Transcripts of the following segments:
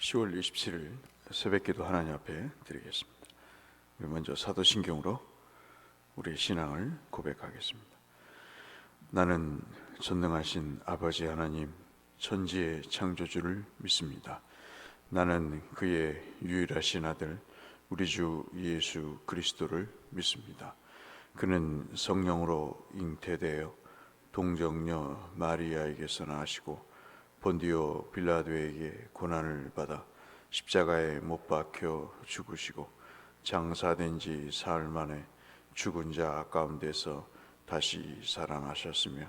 10월 27일 새벽기도 하나님 앞에 드리겠습니다. 우리 먼저 사도신경으로 우리의 신앙을 고백하겠습니다. 나는 전능하신 아버지 하나님 천지의 창조주를 믿습니다. 나는 그의 유일하신 아들 우리 주 예수 그리스도를 믿습니다. 그는 성령으로 잉태되어 동정녀 마리아에게서 나시고 본디오 빌라도에게 고난을 받아 십자가에 못 박혀 죽으시고 장사된 지 사흘 만에 죽은 자 가운데서 다시 살아나셨으며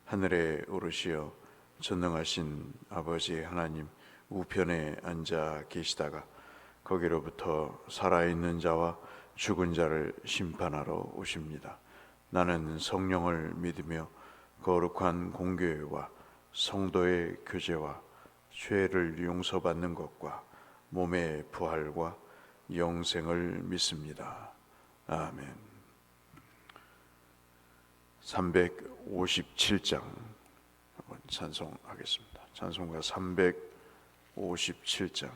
하늘에 오르시어 전능하신 아버지 하나님 우편에 앉아 계시다가 거기로부터 살아있는 자와 죽은 자를 심판하러 오십니다. 나는 성령을 믿으며 거룩한 공교회와 성도의 교제와 죄를 용서받는 것과 몸의 부활과 영생을 믿습니다. 아멘. 357장 한번 찬송하겠습니다. 찬송가 357장.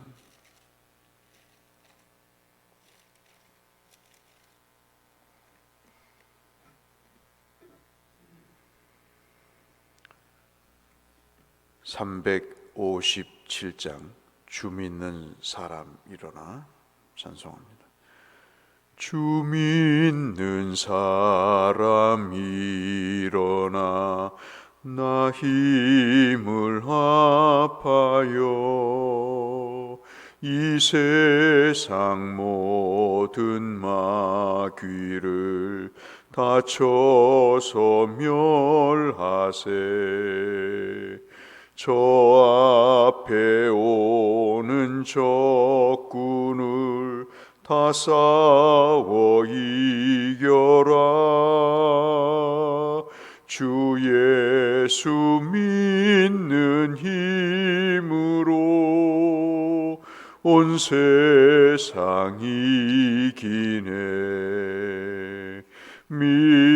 (357장) 주 믿는 사람 일어나 찬송합니다. 주 믿는 사람 일어나 나 힘을 합하여 이 세상 모든 마귀를 다쳐서 멸하세. 저 앞에 오는 적군을 다 싸워 이겨라. 주 예수 믿는 힘으로 온 세상 이기네. 믿음이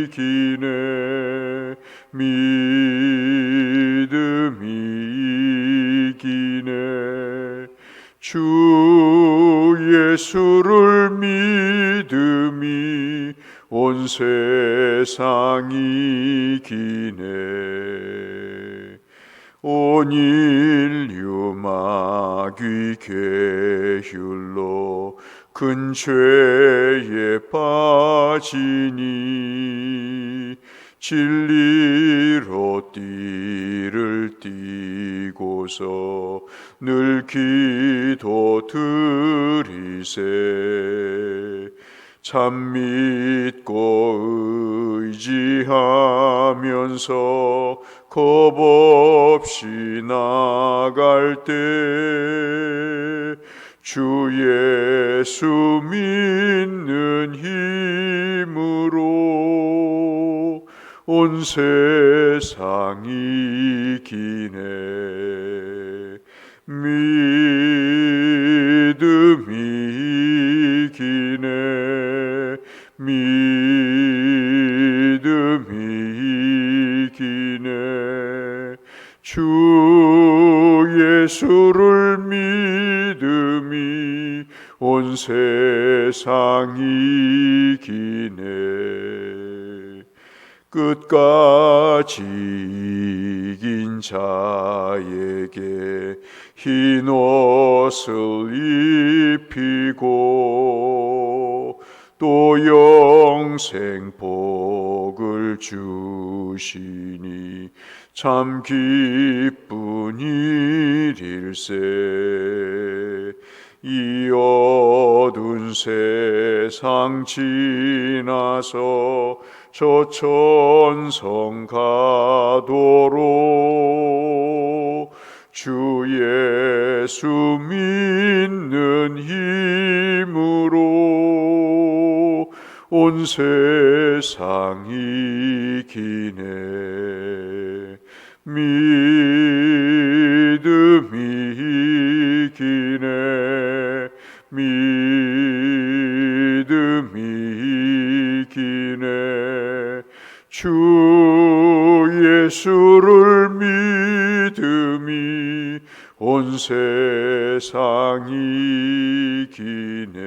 이기네. 믿음이 이기네. 주 예수를 믿음이 온 세상 이기네. 온 인류 마귀 계율로 큰 죄에 빠지니 진리로 띠를 띠고서 늘 기도 드리세. 참 믿고 의지하면서 겁 없이 나갈 때 주 예수 믿는 힘으로 온 세상 이기네. 믿음이 이기네. 믿음이 이기네. 주 예수를 믿음이 온 세상 이기네. 끝까지 이긴 자에게 흰 옷을 입히고 또 영생 복을 주시니 참 기쁜 일일세. 이 어두운 세상 지나서 저 천성 가도록 주 예수 믿는 힘으로 온 세상 이기네. 믿음이 이기네. 믿음이 이기네. 주 예수를 믿음이 온 세상 이기네.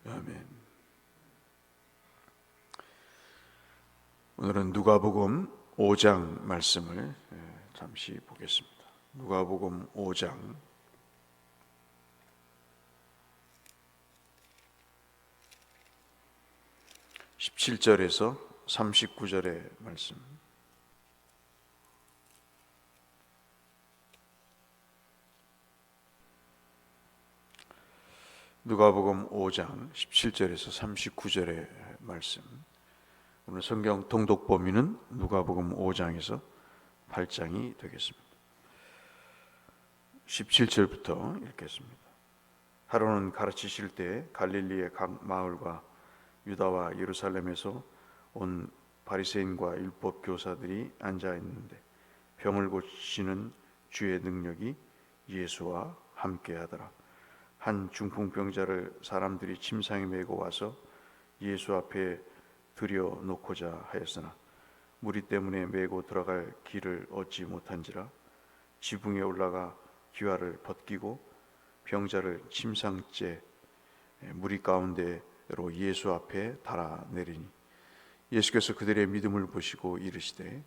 아멘. 오늘은 누가복음 5장 말씀을 잠시 보겠습니다. 누가복음 5장 17절에서 39절의 말씀. 누가복음 5장 17절에서 39절의 말씀. 오늘 성경 통독 범위는 누가복음 5장에서 8장이 되겠습니다. 17절부터 읽겠습니다. 하루는 가르치실 때 갈릴리의 각 마을과 유다와 예루살렘에서 온 바리새인과 율법 교사들이 앉아 있는데 병을 고치시는 주의 능력이 예수와 함께하더라. 한 중풍병자를 사람들이 침상에 메고 와서 예수 앞에 들여놓고자 하였으나 무리 때문에 메고 들어갈 길을 얻지 못한지라 지붕에 올라가 기와를 벗기고 병자를 침상째 무리 가운데로 예수 앞에 달아내리니 예수께서 그들의 믿음을 보시고 이르시되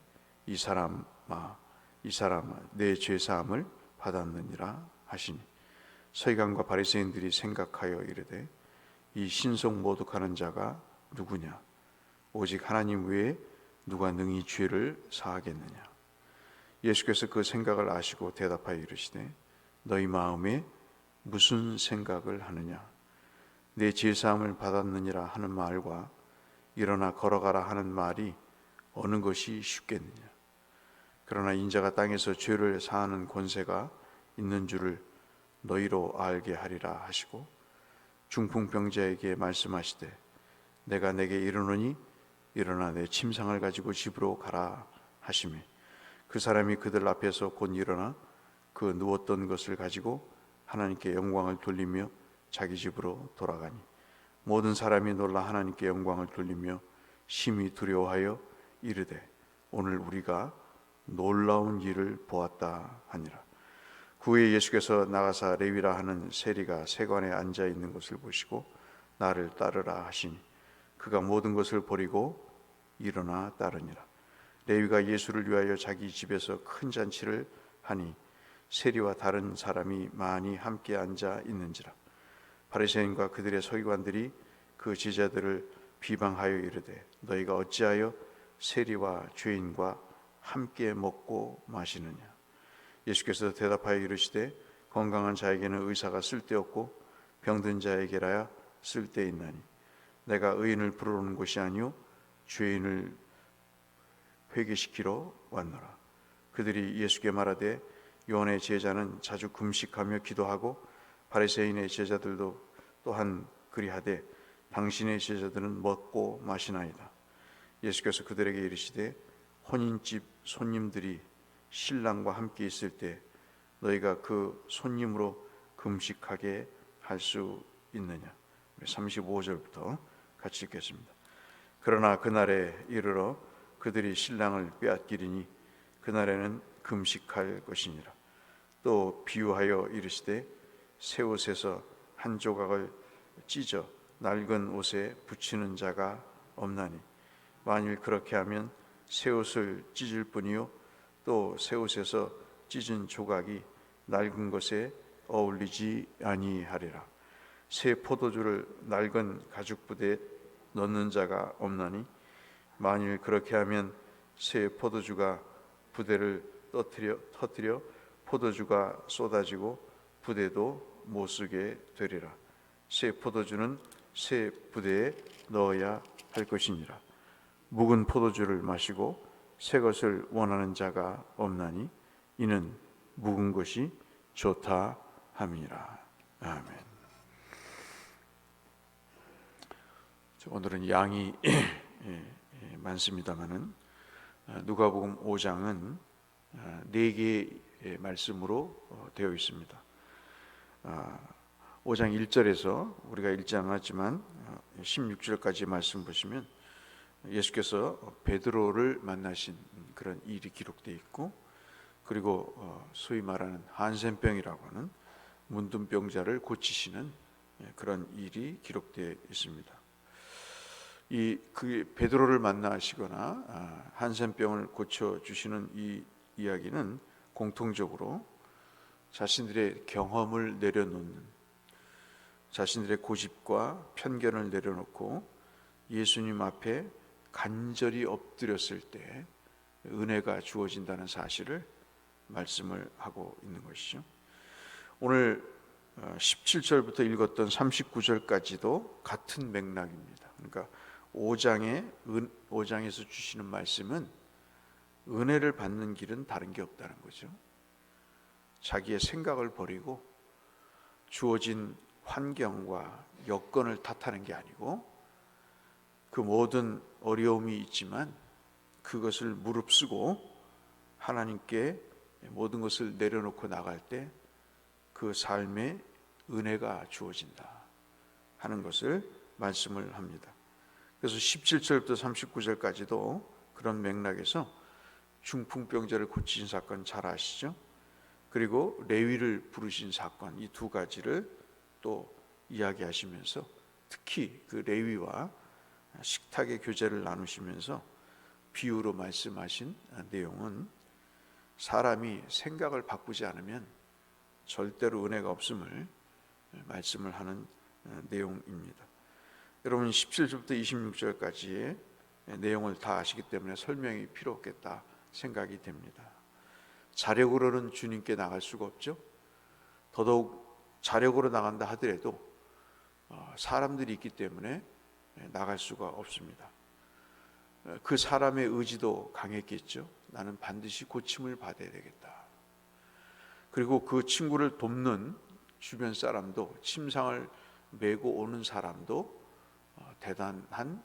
이 사람아 내 죄사함을 받았느니라 하시니 서기관과 바리새인들이 생각하여 이르되 이 신성 모독하는 자가 누구냐? 오직 하나님 외에 누가 능히 죄를 사하겠느냐? 예수께서 그 생각을 아시고 대답하여 이르시되 너희 마음에 무슨 생각을 하느냐? 내 죄사함을 받았느니라 하는 말과 일어나 걸어가라 하는 말이 어느 것이 쉽겠느냐? 그러나 인자가 땅에서 죄를 사하는 권세가 있는 줄을 너희로 알게 하리라 하시고 중풍병자에게 말씀하시되 내가 내게 이르노니 일어나 내 침상을 가지고 집으로 가라 하시매 그 사람이 그들 앞에서 곧 일어나 그 누웠던 것을 가지고 하나님께 영광을 돌리며 자기 집으로 돌아가니 모든 사람이 놀라 하나님께 영광을 돌리며 심히 두려워하여 이르되 오늘 우리가 놀라운 일을 보았다 하니라. 그 후에 예수께서 나가사 레위라 하는 세리가 세관에 앉아 있는 것을 보시고 나를 따르라 하시니 그가 모든 것을 버리고 일어나 따르니라. 레위가 예수를 위하여 자기 집에서 큰 잔치를 하니 세리와 다른 사람이 많이 함께 앉아 있는지라. 바리새인과 그들의 서기관들이 그 제자들을 비방하여 이르되 너희가 어찌하여 세리와 죄인과 함께 먹고 마시느냐? 예수께서 대답하여 이르시되 건강한 자에게는 의사가 쓸데없고 병든 자에게라야 쓸데있나니 내가 의인을 부르는 곳이 아니요 죄인을 회개시키러 왔노라. 그들이 예수께 말하되 요한의 제자는 자주 금식하며 기도하고 바리새인의 제자들도 또한 그리하되 당신의 제자들은 먹고 마시나이다. 예수께서 그들에게 이르시되 혼인집 손님들이 신랑과 함께 있을 때 너희가 그 손님으로 금식하게 할 수 있느냐? 35절부터 같이 읽겠습니다. 그러나 그날에 이르러 그들이 신랑을 빼앗기리니 그날에는 금식할 것이니라. 또 비유하여 이르시되 새 옷에서 한 조각을 찢어 낡은 옷에 붙이는 자가 없나니 만일 그렇게 하면 새 옷을 찢을 뿐이요 또 새 옷에서 찢은 조각이 낡은 것에 어울리지 아니하리라. 새 포도주를 낡은 가죽 부대에 넣는 자가 없나니 만일 그렇게 하면 새 포도주가 부대를 터뜨려 포도주가 쏟아지고 부대도 못 쓰게 되리라. 새 포도주는 새 부대에 넣어야 할 것이니라. 묵은 포도주를 마시고 새 것을 원하는 자가 없나니 이는 묵은 것이 좋다 함이니라. 아멘. 오늘은 양이 많습니다만은 누가복음 5장은 4개의 말씀으로 되어 있습니다. 5장 1절에서 우리가 읽지 않았지만 16절까지 말씀 보시면 예수께서 베드로를 만나신 그런 일이 기록되어 있고, 그리고 소위 말하는 한센병이라고 하는 문둥병자를 고치시는 그런 일이 기록되어 있습니다. 그 베드로를 만나시거나 한센병을 고쳐 주시는 이 이야기는 공통적으로 자신들의 경험을 내려놓는, 자신들의 고집과 편견을 내려놓고 예수님 앞에 간절히 엎드렸을 때 은혜가 주어진다는 사실을 말씀을 하고 있는 것이죠. 오늘 17절부터 읽었던 39절까지도 같은 맥락입니다. 그러니까 5장에서 주시는 말씀은 은혜를 받는 길은 다른 게 없다는 거죠. 자기의 생각을 버리고 주어진 환경과 여건을 탓하는 게 아니고, 그 모든 어려움이 있지만 그것을 무릅쓰고 하나님께 모든 것을 내려놓고 나갈 때 그 삶에 은혜가 주어진다 하는 것을 말씀을 합니다. 그래서 17절부터 39절까지도 그런 맥락에서 중풍병자를 고치신 사건 잘 아시죠? 그리고 레위를 부르신 사건, 이 두 가지를 또 이야기하시면서 특히 그 레위와 식탁의 교제를 나누시면서 비유로 말씀하신 내용은 사람이 생각을 바꾸지 않으면 절대로 은혜가 없음을 말씀을 하는 내용입니다. 여러분 17절부터 26절까지의 내용을 다 아시기 때문에 설명이 필요 없겠다 생각이 됩니다. 자력으로는 주님께 나갈 수가 없죠. 더더욱 자력으로 나간다 하더라도 사람들이 있기 때문에 나갈 수가 없습니다. 그 사람의 의지도 강했겠죠. 나는 반드시 고침을 받아야 되겠다. 그리고 그 친구를 돕는 주변 사람도, 침상을 메고 오는 사람도 대단한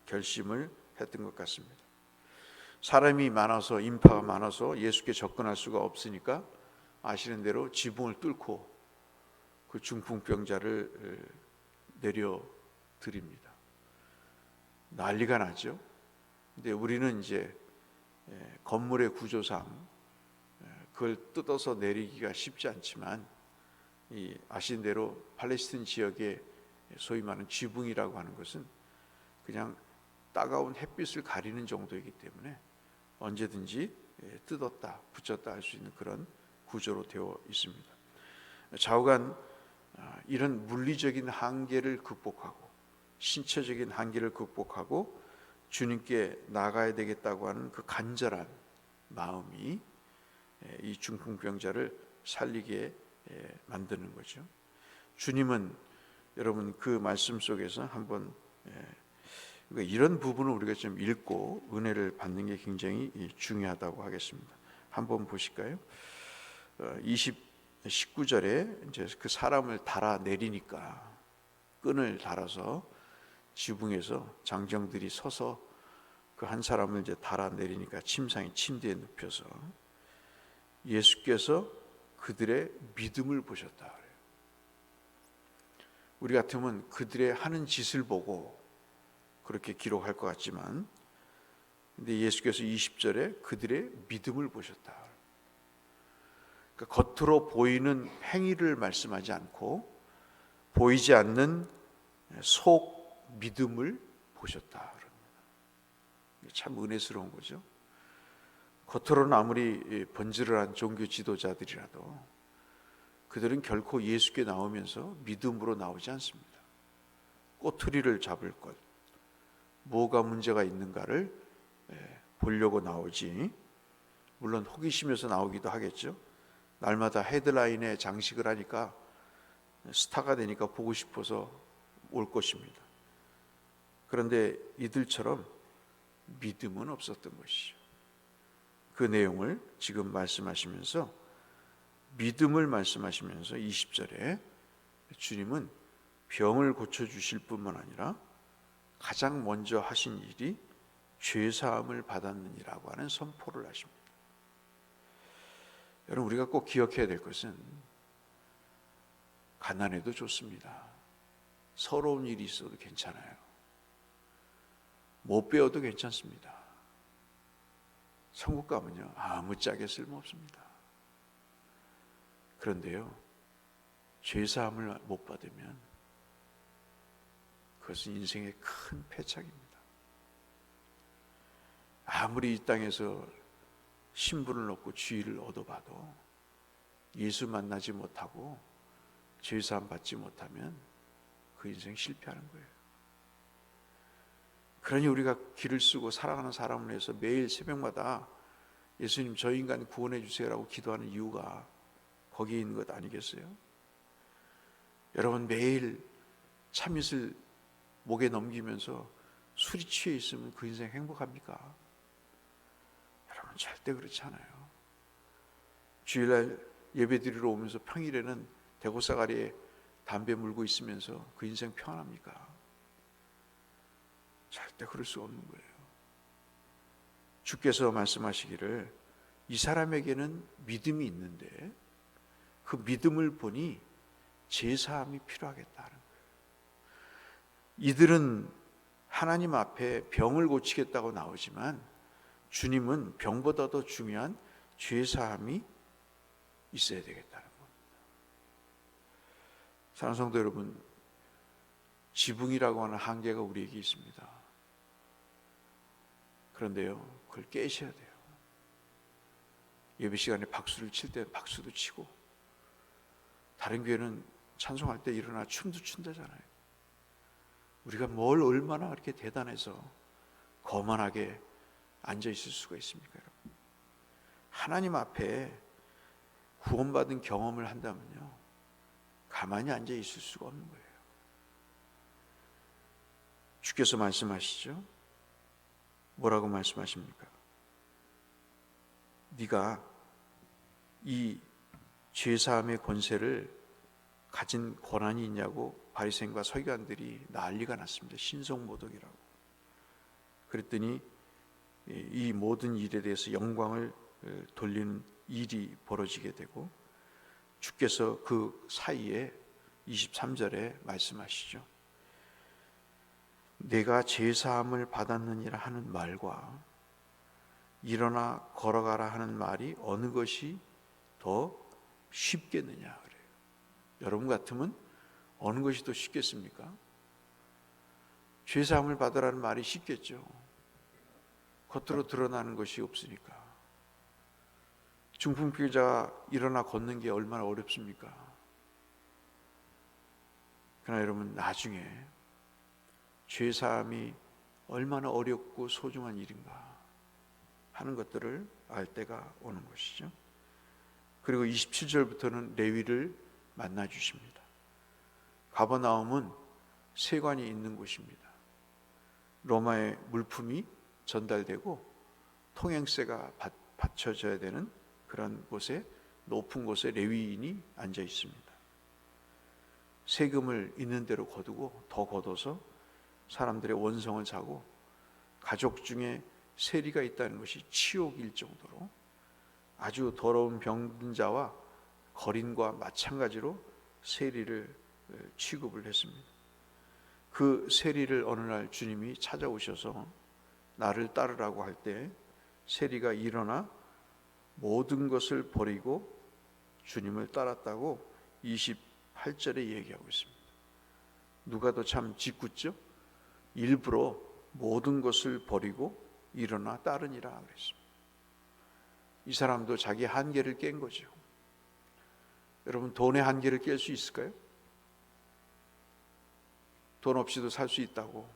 결심을 했던 것 같습니다. 사람이 많아서, 인파가 많아서 예수께 접근할 수가 없으니까 아시는 대로 지붕을 뚫고 그 중풍병자를 내려드립니다. 난리가 나죠. 근데 우리는 이제 건물의 구조상 그걸 뜯어서 내리기가 쉽지 않지만, 아시는 대로 팔레스틴 지역의 소위 말하는 지붕이라고 하는 것은 그냥 따가운 햇빛을 가리는 정도이기 때문에 언제든지 뜯었다 붙였다 할 수 있는 그런 구조로 되어 있습니다. 좌우간 이런 물리적인 한계를 극복하고 신체적인 한계를 극복하고 주님께 나가야 되겠다고 하는 그 간절한 마음이 이 중풍병자를 살리게 만드는 거죠. 주님은 여러분 그 말씀 속에서 한번 이런 부분을 우리가 좀 읽고 은혜를 받는 게 굉장히 중요하다고 하겠습니다. 한번 보실까요? 19절에 이제 그 사람을 달아 내리니까, 끈을 달아서 지붕에서 장정들이 서서 그 한 사람을 이제 달아 내리니까 침상에 침대에 눕혀서 예수께서 그들의 믿음을 보셨다 그래요. 우리 같으면 그들의 하는 짓을 보고 그렇게 기록할 것 같지만, 근데 예수께서 20절에 그들의 믿음을 보셨다. 그러니까 겉으로 보이는 행위를 말씀하지 않고 보이지 않는 속 믿음을 보셨다. 참 은혜스러운 거죠. 겉으로는 아무리 번지르한 종교 지도자들이라도 그들은 결코 예수께 나오면서 믿음으로 나오지 않습니다. 꼬투리를 잡을 것, 뭐가 문제가 있는가를 보려고 나오지, 물론 호기심에서 나오기도 하겠죠. 날마다 헤드라인에 장식을 하니까 스타가 되니까 보고 싶어서 올 것입니다. 그런데 이들처럼 믿음은 없었던 것이죠. 그 내용을 지금 말씀하시면서, 믿음을 말씀하시면서 20절에 주님은 병을 고쳐주실 뿐만 아니라 가장 먼저 하신 일이 죄사함을 받았느니라고 하는 선포를 하십니다. 여러분, 우리가 꼭 기억해야 될 것은 가난해도 좋습니다. 서러운 일이 있어도 괜찮아요. 못 배워도 괜찮습니다. 천국 가면요 아무짝에 쓸모없습니다. 그런데요 죄사함을 못 받으면 그것은 인생의 큰 패착입니다. 아무리 이 땅에서 신분을 얻고 지위를 얻어봐도 예수 만나지 못하고 죄사함 받지 못하면 그 인생 실패하는 거예요. 그러니 우리가 길을 쓰고 살아가는 사람을 위해서 매일 새벽마다 예수님 저 인간 구원해 주세요라고 기도하는 이유가 거기에 있는 것 아니겠어요? 여러분 매일 참이슬 목에 넘기면서 술이 취해 있으면 그 인생 행복합니까? 여러분 절대 그렇지 않아요. 주일날 예배드리러 오면서 평일에는 대고사가리에 담배 물고 있으면서 그 인생 평안합니까? 절대 그럴 수 없는 거예요. 주께서 말씀하시기를 이 사람에게는 믿음이 있는데 그 믿음을 보니 제사함이 필요하겠다는 거예요. 이들은 하나님 앞에 병을 고치겠다고 나오지만 주님은 병보다 더 중요한 죄사함이 있어야 되겠다는 겁니다. 사랑하는 성도 여러분, 지붕이라고 하는 한계가 우리에게 있습니다. 그런데요, 그걸 깨셔야 돼요. 예배 시간에 박수를 칠 때 박수도 치고, 다른 교회는 찬송할 때 일어나 춤도 춘다잖아요. 우리가 뭘 얼마나 그렇게 대단해서 거만하게 앉아 있을 수가 있습니까, 여러분? 하나님 앞에 구원받은 경험을 한다면요, 가만히 앉아 있을 수가 없는 거예요. 주께서 말씀하시죠. 뭐라고 말씀하십니까? 네가 이 죄사함의 권세를 가진 권한이 있냐고 바리새인과 서기관들이 난리가 났습니다. 신성모독이라고. 그랬더니 이 모든 일에 대해서 영광을 돌리는 일이 벌어지게 되고 주께서 그 사이에 23절에 말씀하시죠. 내가 제사함을 받았느니라 하는 말과 일어나 걸어가라 하는 말이 어느 것이 더 쉽겠느냐 그래요. 여러분 같으면 어느 것이 더 쉽겠습니까? 죄사함을 받으라는 말이 쉽겠죠. 겉으로 드러나는 것이 없으니까. 중풍피해자가 일어나 걷는 게 얼마나 어렵습니까? 그러나 여러분 나중에 죄사함이 얼마나 어렵고 소중한 일인가 하는 것들을 알 때가 오는 것이죠. 그리고 27절부터는 레위를 만나 주십니다. 가버나움은 세관이 있는 곳입니다. 로마의 물품이 전달되고 통행세가 바쳐져야 되는 그런 곳에, 높은 곳에 레위인이 앉아 있습니다. 세금을 있는 대로 거두고 더 걷어서 사람들의 원성을 사고, 가족 중에 세리가 있다는 것이 치욕일 정도로 아주 더러운 병든자와 거린과 마찬가지로 세리를 취급을 했습니다. 그 세리를 어느 날 주님이 찾아오셔서 나를 따르라고 할 때 세리가 일어나 모든 것을 버리고 주님을 따랐다고 28절에 얘기하고 있습니다. 누가 더 참 짓궂죠? 일부러 모든 것을 버리고 일어나 따르니라 그랬습니다. 이 사람도 자기 한계를 깬 거죠. 여러분 돈의 한계를 깰 수 있을까요? 돈 없이도 살 수 있다고,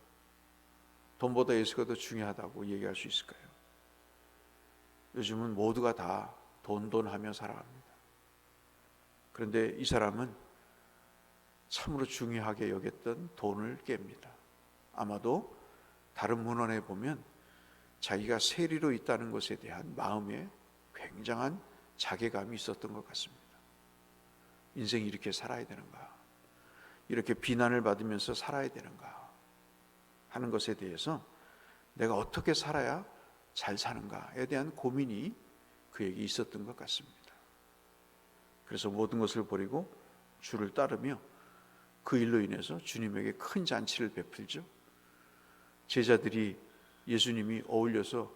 돈보다 예수가 더 중요하다고 얘기할 수 있을까요? 요즘은 모두가 다 돈 하며 살아갑니다. 그런데 이 사람은 참으로 중요하게 여겼던 돈을 깹니다. 아마도 다른 문헌에 보면 자기가 세리로 있다는 것에 대한 마음에 굉장한 자괴감이 있었던 것 같습니다. 인생이 이렇게 살아야 되는가? 이렇게 비난을 받으면서 살아야 되는가? 하는 것에 대해서 내가 어떻게 살아야 잘 사는가에 대한 고민이 그에게 있었던 것 같습니다. 그래서 모든 것을 버리고 주를 따르며 그 일로 인해서 주님에게 큰 잔치를 베풀죠. 제자들이 예수님이 어울려서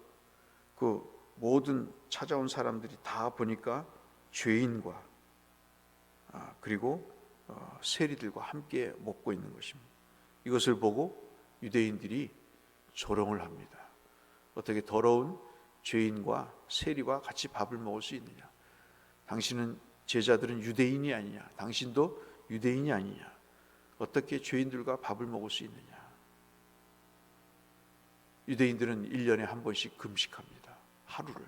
그 모든 찾아온 사람들이 다 보니까 죄인과 그리고 세리들과 함께 먹고 있는 것입니다. 이것을 보고 유대인들이 조롱을 합니다. 어떻게 더러운 죄인과 세리와 같이 밥을 먹을 수 있느냐? 당신은 제자들은 유대인이 아니냐? 당신도 유대인이 아니냐? 어떻게 죄인들과 밥을 먹을 수 있느냐? 유대인들은 1년에 한 번씩 금식합니다. 하루를.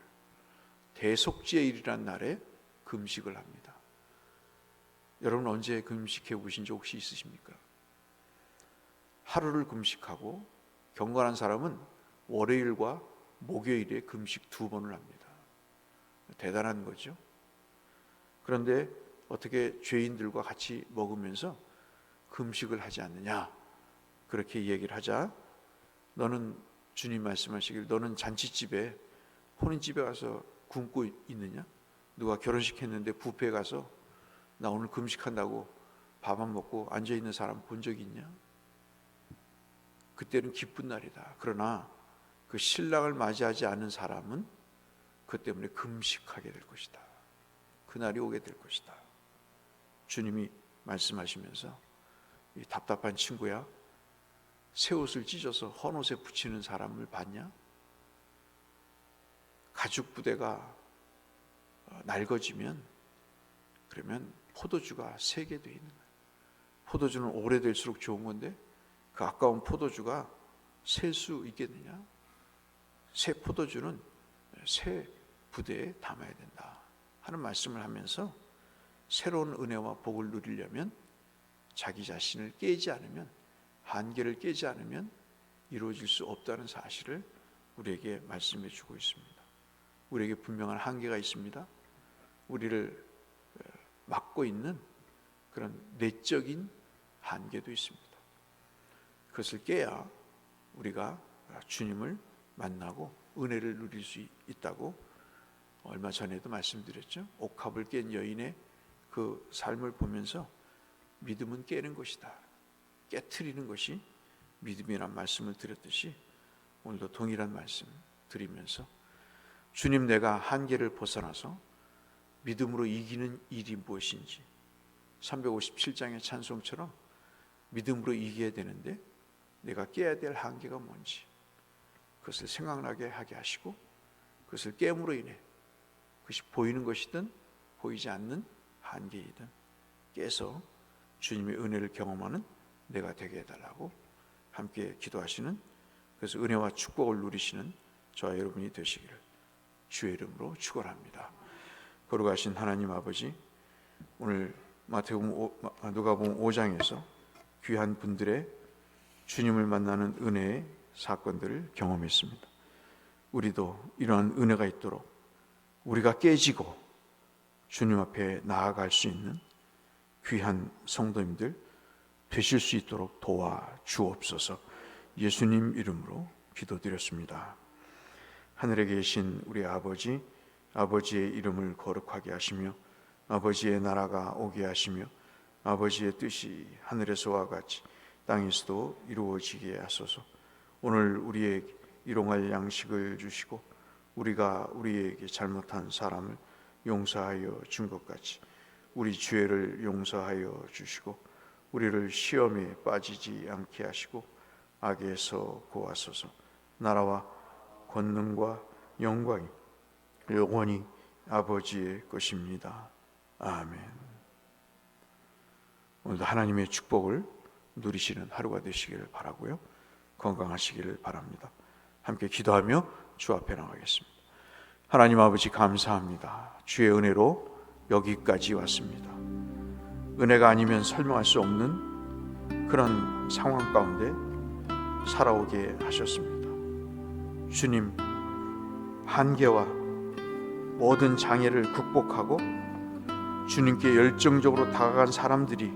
대속죄일이라는 날에 금식을 합니다. 여러분 언제 금식해 보신 적 혹시 있으십니까? 하루를 금식하고 경건한 사람은 월요일과 목요일에 금식 2번을 합니다. 대단한 거죠. 그런데 어떻게 죄인들과 같이 먹으면서 금식을 하지 않느냐? 그렇게 얘기를 하자 너는 주님 말씀하시길 너는 잔치집에 혼인집에 가서 굶고 있느냐? 누가 결혼식 했는데 뷔페에 가서 나 오늘 금식한다고 밥 안 먹고 앉아있는 사람 본 적이 있냐? 그때는 기쁜 날이다. 그러나 그 신랑을 맞이하지 않은 사람은 그 때문에 금식하게 될 것이다. 그날이 오게 될 것이다. 주님이 말씀하시면서 이 답답한 친구야, 새 옷을 찢어서 헌 옷에 붙이는 사람을 봤냐? 가죽 부대가 낡아지면 그러면 포도주가 새게 돼 있는 거예요. 포도주는 오래될수록 좋은 건데 그 아까운 포도주가 셀 수 있겠느냐? 새 포도주는 새 부대에 담아야 된다 하는 말씀을 하면서 새로운 은혜와 복을 누리려면 자기 자신을 깨지 않으면, 한계를 깨지 않으면 이루어질 수 없다는 사실을 우리에게 말씀해 주고 있습니다. 우리에게 분명한 한계가 있습니다. 우리를 막고 있는 그런 내적인 한계도 있습니다. 그것을 깨야 우리가 주님을 만나고 은혜를 누릴 수 있다고 얼마 전에도 말씀드렸죠. 옥합을 깬 여인의 그 삶을 보면서 믿음은 깨는 것이다, 깨트리는 것이 믿음이란 말씀을 드렸듯이 오늘도 동일한 말씀 드리면서 주님, 내가 한계를 벗어나서 믿음으로 이기는 일이 무엇인지 357장의 찬송처럼 믿음으로 이겨야 되는데 내가 깨야 될 한계가 뭔지 그것을 생각나게 하게 하시고 그것을 깨므로 인해 그것이 보이는 것이든 보이지 않는 한계이든 깨서 주님의 은혜를 경험하는 내가 되게 해달라고 함께 기도하시는, 그래서 은혜와 축복을 누리시는 저와 여러분이 되시기를 주의 이름으로 축원합니다. 거룩하신 하나님 아버지, 오늘 누가복음 5장에서 귀한 분들의 주님을 만나는 은혜의 사건들을 경험했습니다. 우리도 이러한 은혜가 있도록 우리가 깨지고 주님 앞에 나아갈 수 있는 귀한 성도님들 되실 수 있도록 도와주옵소서. 예수님 이름으로 기도드렸습니다. 하늘에 계신 우리 아버지, 아버지의 이름을 거룩하게 하시며 아버지의 나라가 오게 하시며 아버지의 뜻이 하늘에서와 같이 땅에서도 이루어지게 하소서. 오늘 우리에게 일용할 양식을 주시고 우리가 우리에게 잘못한 사람을 용서하여 준 것 같이 우리 죄를 용서하여 주시고 우리를 시험에 빠지지 않게 하시고 악에서 구하소서. 나라와 권능과 영광이 영원히 아버지의 것입니다. 아멘. 오늘도 하나님의 축복을 누리시는 하루가 되시기를 바라고요. 건강하시기를 바랍니다. 함께 기도하며 주 앞에 나가겠습니다. 하나님 아버지, 감사합니다. 주의 은혜로 여기까지 왔습니다. 은혜가 아니면 설명할 수 없는 그런 상황 가운데 살아오게 하셨습니다. 주님, 한계와 모든 장애를 극복하고 주님께 열정적으로 다가간 사람들이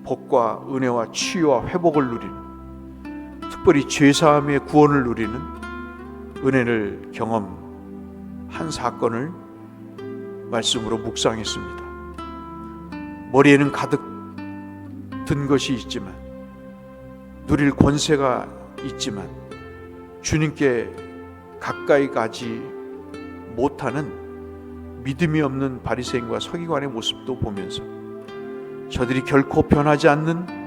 복과 은혜와 치유와 회복을 누리는, 특별히 죄사함의 구원을 누리는 은혜를 경험한 사건을 말씀으로 묵상했습니다. 머리에는 가득 든 것이 있지만, 누릴 권세가 있지만 주님께 가까이 가지 못하는 믿음이 없는 바리새인과 서기관의 모습도 보면서 저들이 결코 변하지 않는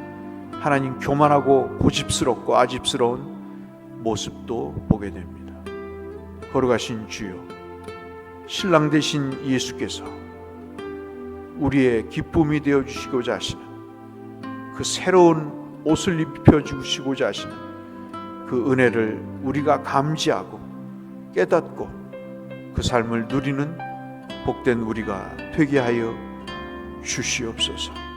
하나님 교만하고 고집스럽고 아집스러운 모습도 보게 됩니다. 거룩하신 주여, 신랑 되신 예수께서 우리의 기쁨이 되어 주시고자 하시는, 그 새로운 옷을 입혀 주시고자 하시는 그 은혜를 우리가 감지하고 깨닫고 그 삶을 누리는 복된 우리가 되게 하여 주시옵소서.